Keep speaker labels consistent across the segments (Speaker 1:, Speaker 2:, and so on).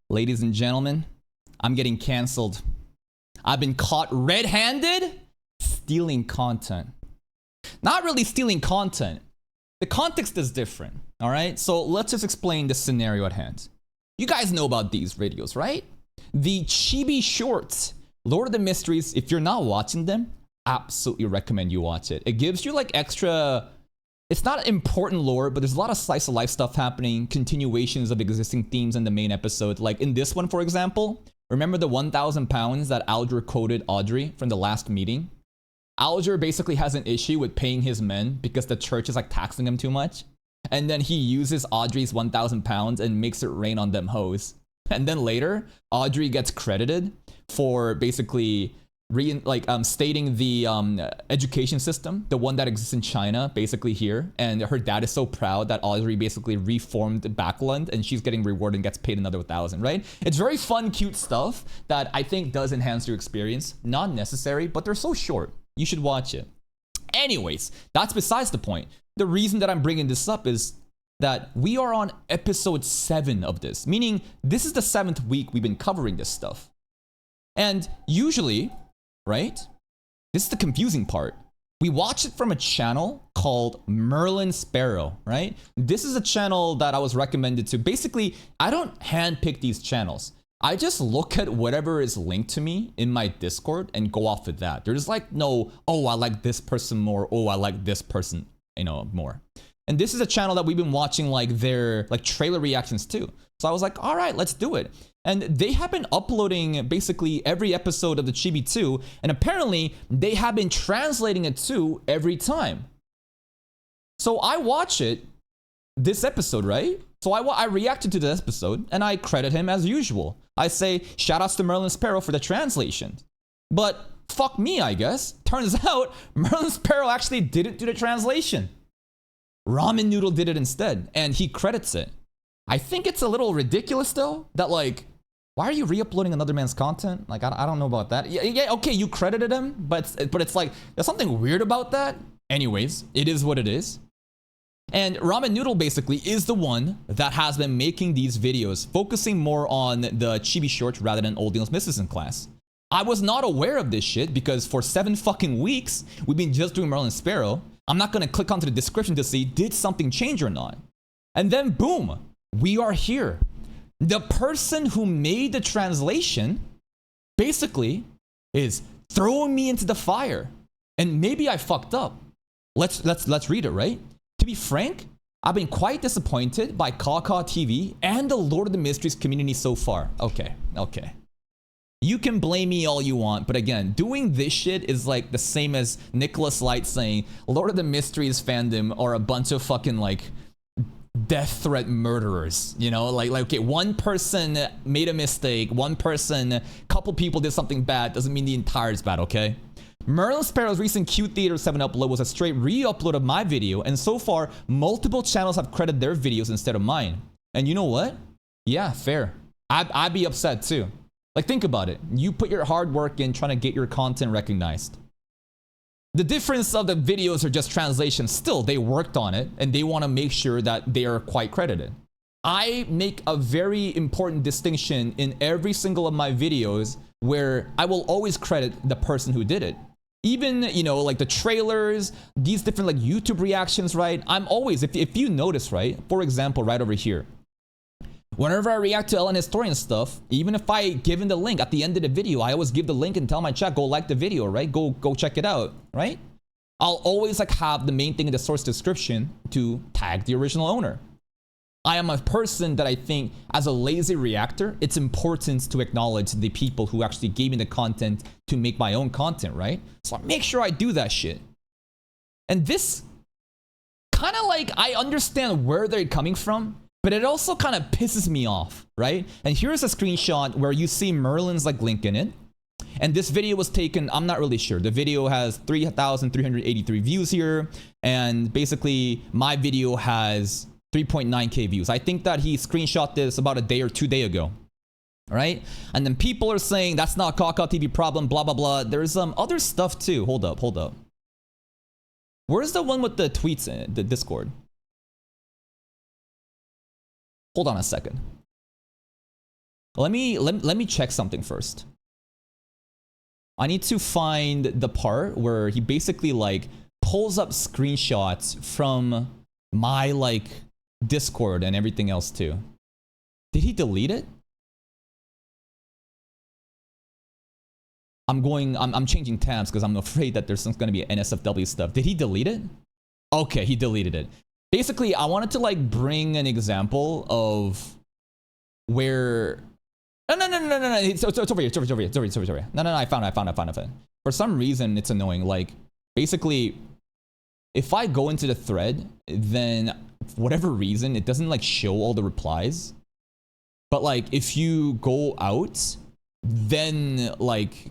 Speaker 1: Ladies and gentlemen, I'm getting canceled. I've been caught red-handed stealing content. Not really stealing content. The context is different, all right? So let's just explain the scenario at hand. You guys know about these videos, right? The chibi shorts, Lord of the Mysteries. If you're not watching them, absolutely recommend you watch it. It gives you like extra, it's not important lore, but there's a lot of slice of life stuff happening, continuations of existing themes in the main episode. Like in this one, for example, remember the 1,000 pounds that Alger quoted Audrey from the last meeting? Alger basically has an issue with paying his men because the church is like taxing him too much. And then he uses Audrey's 1,000 pounds and makes it rain on them hoes. And then later, Audrey gets credited for basically stating the education system, the one that exists in China, basically here. And her dad is so proud that Audrey basically reformed Backland and she's getting rewarded and gets paid another 1,000, right? It's very fun, cute stuff that I think does enhance your experience. Not necessary, but they're so short. You should watch it. Anyways, that's besides the point. The reason that I'm bringing this up is that we are on episode 7 of this, meaning this is the 7th week we've been covering this stuff. And usually, right, this is the confusing part. We watch it from a channel called Merlin Sparrow, right? This is a channel that I was recommended to. Basically, I don't handpick these channels. I just look at whatever is linked to me in my Discord and go off of that. There's like no, oh, I like this person more. Oh, I like this person, more. And this is a channel that we've been watching like their like trailer reactions too. So I was like, all right, let's do it. And they have been uploading basically every episode of the Chibi 2. And apparently they have been translating it too every time. So I watch it, this episode, right? So I reacted to this episode and I credit him as usual. I say, shout outs to Merlin Sparrow for the translation. But fuck me, I guess. Turns out Merlin Sparrow actually didn't do the translation. Ramen Noodle did it instead, and he credits it. I think it's a little ridiculous though, that like, why are you re-uploading another man's content? Like, I don't know about that. Yeah, okay, you credited him, but it's like, there's something weird about that. Anyways, it is what it is. And Ramen Noodle basically is the one that has been making these videos, focusing more on the chibi shorts rather than Old Deal's Misses in class. I was not aware of this shit because for 7 fucking weeks, we've been just doing Merlin Sparrow. I'm not gonna click onto the description to see did something change or not. And then boom, we are here. The person who made the translation basically is throwing me into the fire. And maybe I fucked up. Let's read it, right? To be frank, I've been quite disappointed by cawcawTV and the Lord of the Mysteries community so far. Okay. You can blame me all you want, but again, doing this shit is like the same as Nicholas Light saying Lord of the Mysteries fandom are a bunch of fucking like death threat murderers, like okay, one person made a mistake, one person, couple people did something bad, doesn't mean the entire is bad, okay? Merlin Sparrow's recent Q Theater 7 upload was a straight re-upload of my video, and so far, multiple channels have credited their videos instead of mine. And you know what? Yeah, fair. I'd be upset too. Like, think about it. You put your hard work in trying to get your content recognized. The difference of the videos are just translations. Still, they worked on it, and they want to make sure that they are quite credited. I make a very important distinction in every single of my videos where I will always credit the person who did it. Even, like the trailers, these different like YouTube reactions, right? I'm always, if you notice, right? For example, right over here. Whenever I react to Ellen Historian stuff, even if I give in the link at the end of the video, I always give the link and tell my chat, go like the video, right? Go check it out, right? I'll always like have the main thing in the source description to tag the original owner. I am a person that I think as a lazy reactor, it's important to acknowledge the people who actually gave me the content to make my own content, right? So I make sure I do that shit. And this kind of like, I understand where they're coming from, but it also kind of pisses me off, right? And here's a screenshot where you see Merlin's like link in it. And this video was taken, I'm not really sure. The video has 3,383 views here. And basically my video has 3.9K views. I think that he screenshot this about a day or 2 days ago. Right? And then people are saying that's not cawcawTV problem, blah, blah, blah. There's other stuff too. Hold up. Where's the one with the tweets in it, the Discord? Hold on a second. Let me check something first. I need to find the part where he basically like pulls up screenshots from my like Discord and everything else too. Did he delete it? I'm changing tabs because I'm afraid that there's gonna be NSFW stuff. Did he delete it? Okay, he deleted it. Basically, I wanted to like bring an example of where. No. It's over here. It's over here. No. I found it. For some reason, it's annoying. Like, basically, if I go into the thread, then for whatever reason, it doesn't like show all the replies. But like, if you go out, then like,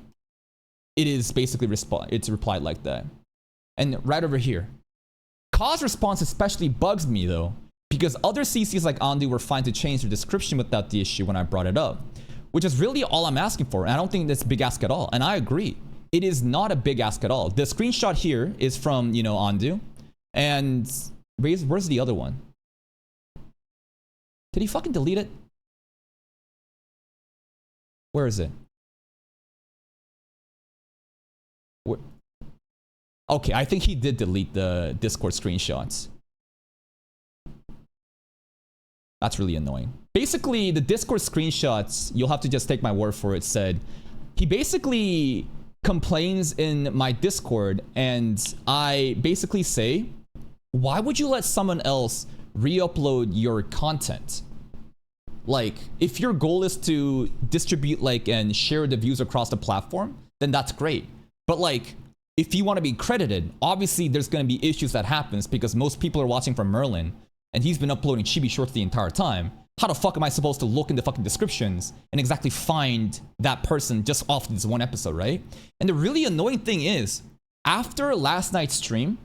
Speaker 1: it is basically it's replied like that. And right over here, cause response especially bugs me though, because other CCs like Andu were fine to change their description without the issue when I brought it up, which is really all I'm asking for. And I don't think that's a big ask at all. And I agree, it is not a big ask at all. The screenshot here is from, you know, Andu, and where's the other one? Did he fucking delete it? Where is it? Okay, I think he did delete the Discord screenshots. That's really annoying. Basically, the Discord screenshots, you'll have to just take my word for it, said he basically complains in my Discord, and I basically say, why would you let someone else re-upload your content? Like, if your goal is to distribute like and share the views across the platform, then that's great. But like, if you want to be credited, obviously there's going to be issues that happens because most people are watching from Merlin and he's been uploading chibi shorts the entire time. How the fuck am I supposed to look in the fucking descriptions and exactly find that person just off this one episode, right? And the really annoying thing is, after last night's stream,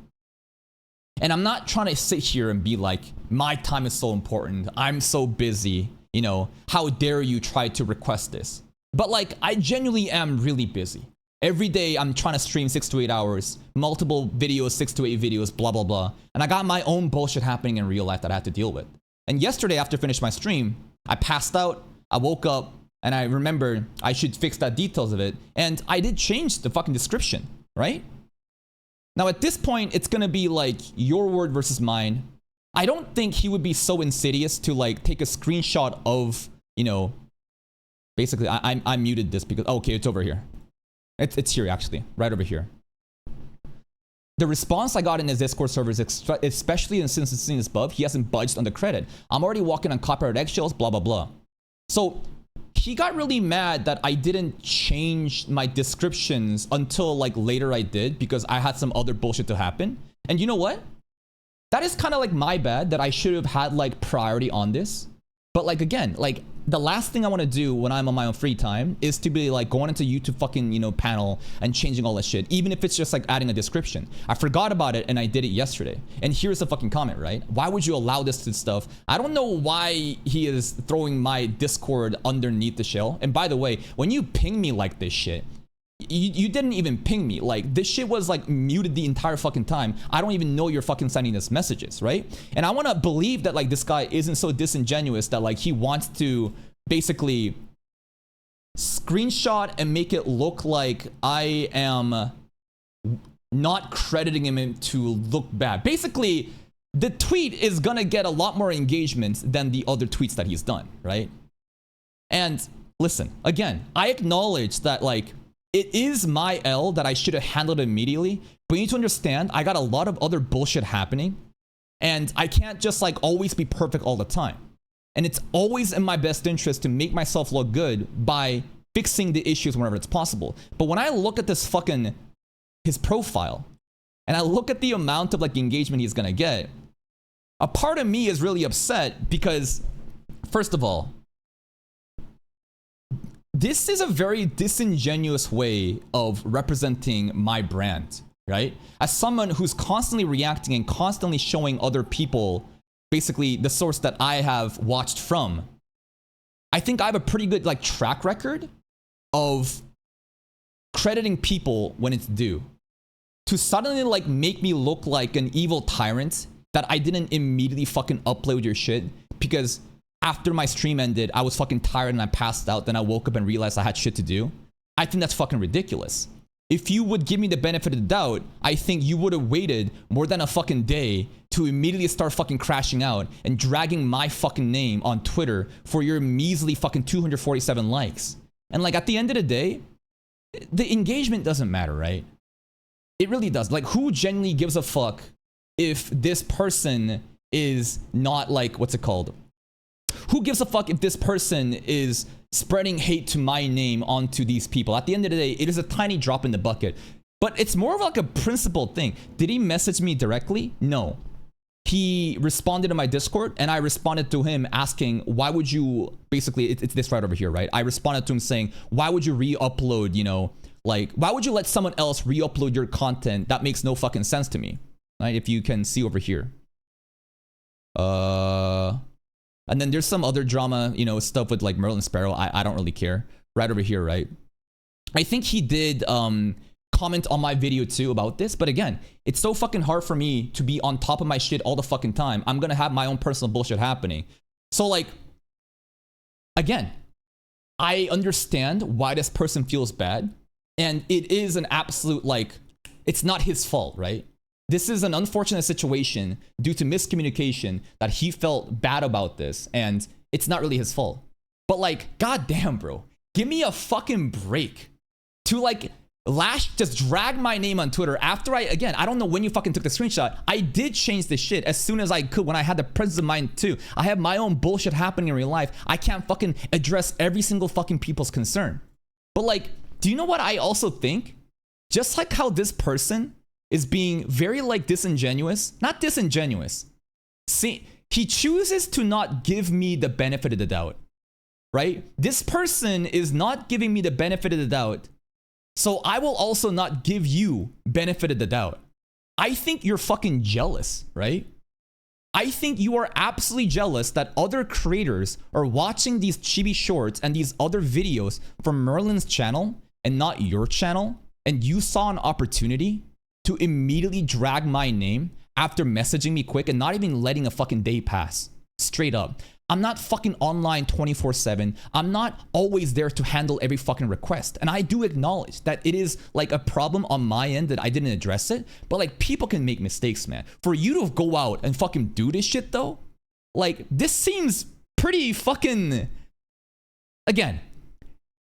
Speaker 1: and I'm not trying to sit here and be like, my time is so important, I'm so busy, you know, how dare you try to request this? But like, I genuinely am really busy. Every day I'm trying to stream 6 to 8 hours, multiple videos, 6 to 8 videos, blah, blah, blah. And I got my own bullshit happening in real life that I had to deal with. And yesterday after I finished my stream, I passed out, I woke up, and I remembered I should fix that details of it. And I did change the fucking description, right? Now at this point, it's gonna be like your word versus mine. I don't think he would be so insidious to like take a screenshot of, you know, basically I muted this because, okay, it's over here. It's here actually, right over here. The response I got in his Discord servers, especially since it's seen this above, he hasn't budged on the credit. I'm already walking on copyright eggshells, blah, blah, blah. So he got really mad that I didn't change my descriptions until like later I did because I had some other bullshit to happen. And you know what? That is kind of like my bad that I should have had like priority on this. But like, again, like the last thing I want to do when I'm on my own free time is to be like going into YouTube fucking, you know, panel and changing all that shit, even if it's just like adding a description. I forgot about it and I did it yesterday. And here's the fucking comment, right? Why would you allow this to stuff? I don't know why he is throwing my Discord underneath the shell. And by the way, when you ping me like this shit, you didn't even ping me. Like, this shit was like muted the entire fucking time. I don't even know you're fucking sending us messages, right? And I want to believe that like this guy isn't so disingenuous that like he wants to basically screenshot and make it look like I am not crediting him to look bad. Basically, the tweet is gonna get a lot more engagement than the other tweets that he's done, right? And listen, again, I acknowledge that like it is my L that I should have handled immediately, but you need to understand I got a lot of other bullshit happening and I can't just like always be perfect all the time. And it's always in my best interest to make myself look good by fixing the issues whenever it's possible. But when I look at this fucking, his profile, and I look at the amount of like engagement he's gonna get, a part of me is really upset because, first of all, this is a very disingenuous way of representing my brand, right? As someone who's constantly reacting and constantly showing other people basically the source that I have watched from, I think I have a pretty good like track record of crediting people when it's due. To suddenly like make me look like an evil tyrant that I didn't immediately fucking upload your shit because after my stream ended, I was fucking tired and I passed out. Then I woke up and realized I had shit to do. I think that's fucking ridiculous. If you would give me the benefit of the doubt, I think you would have waited more than a fucking day to immediately start fucking crashing out and dragging my fucking name on Twitter for your measly fucking 247 likes. And like at the end of the day, the engagement doesn't matter, right? It really does. Like, who genuinely gives a fuck if this person is not like, what's it called? Who gives a fuck if this person is spreading hate to my name onto these people? At the end of the day, it is a tiny drop in the bucket. But it's more of like a principled thing. Did he message me directly? No. He responded to my Discord, and I responded to him asking, why would you, basically, it's this right over here, right? I responded to him saying, why would you re-upload, you know, like, why would you let someone else re-upload your content? That makes no fucking sense to me, right? If you can see over here. And then there's some other drama, you know, stuff with like Merlin Sparrow. I don't really care. Right over here, right? I think he did comment on my video too about this. But again, it's so fucking hard for me to be on top of my shit all the fucking time. I'm gonna have my own personal bullshit happening. So like, again, I understand why this person feels bad. And it is an absolute, like, it's not his fault, right? This is an unfortunate situation due to miscommunication that he felt bad about this, and it's not really his fault. But like, goddamn, bro, give me a fucking break to like just drag my name on Twitter after I don't know when you fucking took the screenshot. I did change this shit as soon as I could when I had the presence of mind too. I have my own bullshit happening in real life. I can't fucking address every single fucking people's concern. But like, do you know what I also think? Just like how this person is being very like disingenuous, not disingenuous. See, he chooses to not give me the benefit of the doubt, right? This person is not giving me the benefit of the doubt. So I will also not give you benefit of the doubt. I think you're fucking jealous, right? I think you are absolutely jealous that other creators are watching these chibi shorts and these other videos from Merlin's channel and not your channel. And you saw an opportunity to immediately drag my name after messaging me quick and not even letting a fucking day pass. Straight up. I'm not fucking online 24/7. I'm not always there to handle every fucking request. And I do acknowledge that it is like a problem on my end that I didn't address it. But like, people can make mistakes, man. For you to go out and fucking do this shit though, like, this seems pretty fucking... Again,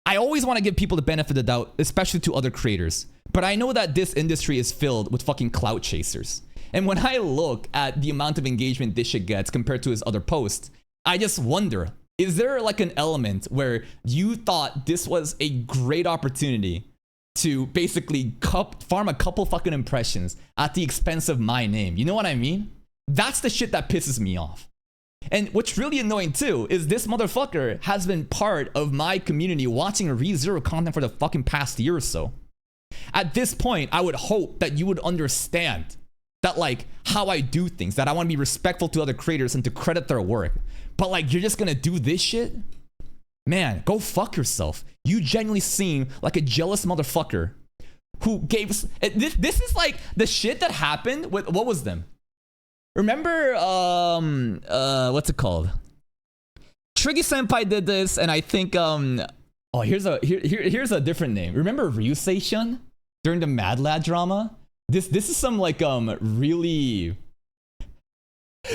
Speaker 1: I always want to give people the benefit of the doubt, especially to other creators. But I know that this industry is filled with fucking clout chasers. And when I look at the amount of engagement this shit gets compared to his other posts, I just wonder, is there like an element where you thought this was a great opportunity to basically farm a couple fucking impressions at the expense of my name? You know what I mean? That's the shit that pisses me off. And what's really annoying too is this motherfucker has been part of my community watching ReZero content for the fucking past year or so. At this point, I would hope that you would understand that like how I do things, that I want to be respectful to other creators and to credit their work. But like, you're just gonna do this shit? Man, go fuck yourself. You genuinely seem like a jealous motherfucker who gave... This is like the shit that happened with... What was them? Remember, what's it called? Triggy Senpai did this, and I think, oh, here's a different name. Remember Ryusei-shun during the Mad Lad drama? This is some like really...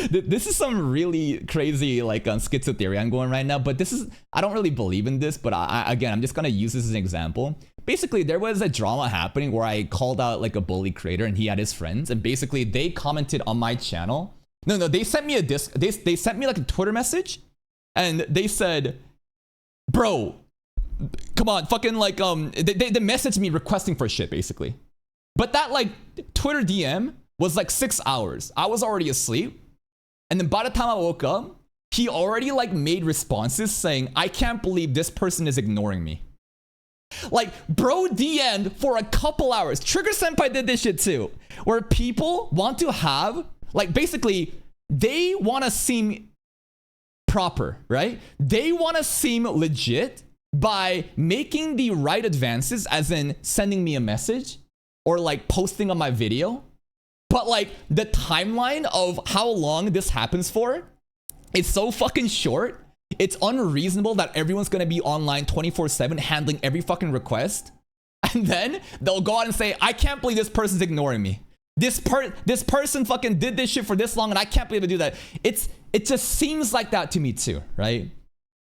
Speaker 1: This is some really crazy like schizo theory I'm going right now, but this is... I don't really believe in this, but again, I'm just gonna use this as an example. Basically, there was a drama happening where I called out like a bully creator and he had his friends, and basically they commented on my channel. No, they sent me they sent me like a Twitter message, and they said, bro, come on, fucking like, they messaged me requesting for shit, basically. But that like Twitter DM was like 6 hours. I was already asleep. And then by the time I woke up, he already like made responses saying, I can't believe this person is ignoring me. Like, bro DM'd for a couple hours. Trigger Senpai did this shit too, where people want to have, like, basically, they want to seem proper, right? They want to seem legit by making the right advances, as in sending me a message or like posting on my video. But like the timeline of how long this happens for It's so fucking short. It's unreasonable that everyone's gonna be online 24/7 handling every fucking request. And then they'll go out and say, I can't believe this person's ignoring me. This person fucking did this shit for this long and I can't believe they do that. It just seems like that to me too, right?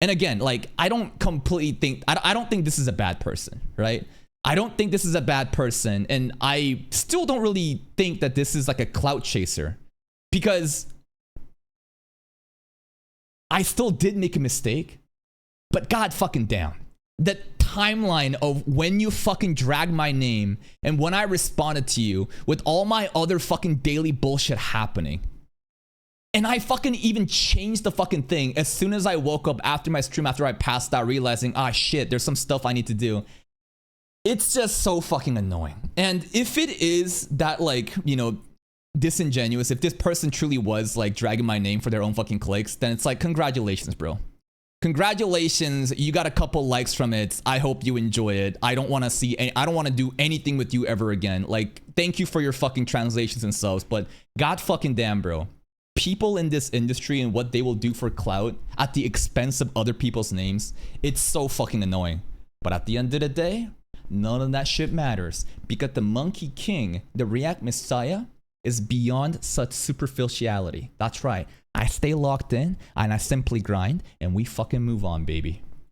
Speaker 1: And again, like, I don't completely think, I don't think this is a bad person, right? I don't think this is a bad person. And I still don't really think that this is like a clout chaser, because I still did make a mistake, but god fucking damn. The timeline of when you fucking dragged my name and when I responded to you with all my other fucking daily bullshit happening. And I fucking even changed the fucking thing as soon as I woke up after my stream, after I passed out, realizing, ah shit, there's some stuff I need to do. It's just so fucking annoying. And if it is that, like, you know, disingenuous, if this person truly was like dragging my name for their own fucking clicks, then it's like, congratulations, bro. Congratulations, you got a couple likes from it. I hope you enjoy it. I don't want to see I don't want to do anything with you ever again. Like, thank you for your fucking translations and subs, but god fucking damn, bro. People in this industry and what they will do for clout at the expense of other people's names, it's so fucking annoying. But at the end of the day, none of that shit matters, because the Monkey King, the React Messiah, is beyond such superficiality. That's right. I stay locked in and I simply grind and we fucking move on, baby.